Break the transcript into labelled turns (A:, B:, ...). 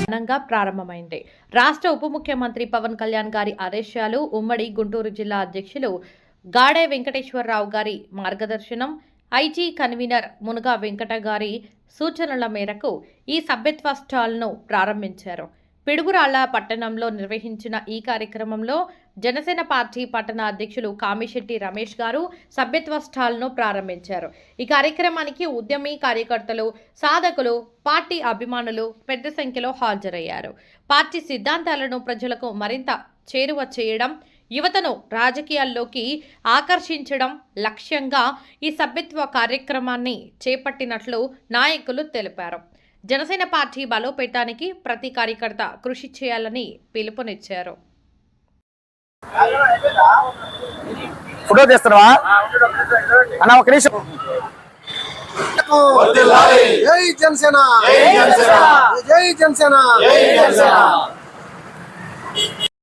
A: ఘనంగా ప్రారంభమైంది. రాష్ట్ర ఉప ముఖ్యమంత్రి పవన్ కళ్యాణ్ గారి ఆదేశాలు, ఉమ్మడి గుంటూరు జిల్లా అధ్యక్షులు గాడే వెంకటేశ్వరరావు గారి మార్గదర్శనం, ఐజీ కన్వీనర్ మునగా వెంకట గారి సూచనల మేరకు ఈ సభ్యత్వ స్టాల్ను ప్రారంభించారు. పిడుగురాళ్ల పట్టణంలో నిర్వహించిన ఈ కార్యక్రమంలో జనసేన పార్టీ పట్టణ అధ్యక్షులు కామిశెట్టి రమేష్ గారు సభ్యత్వ స్టాల్ను ప్రారంభించారు. ఈ కార్యక్రమానికి ఉద్యమి కార్యకర్తలు, సాధకులు, పార్టీ అభిమానులు పెద్ద సంఖ్యలో హాజరయ్యారు. పార్టీ సిద్ధాంతాలను ప్రజలకు మరింత చేరువ చేయడం, యువతను రాజకీయాల్లోకి ఆకర్షించడం లక్ష్యంగా ఈ సభ్యత్వ కార్యక్రమాన్ని చేపట్టినట్లు నాయకులు తెలిపారు. జనసేన పార్టీ బలోపేతానికి ప్రతి కార్యకర్త కృషి చేయాలని పిలుపునిచ్చారు.
B: ఫోటో తీస్తున్నావా అన్న? ఒక నిమిషం.
C: జై జనసేన, జై జనసేన, జై జనసేన.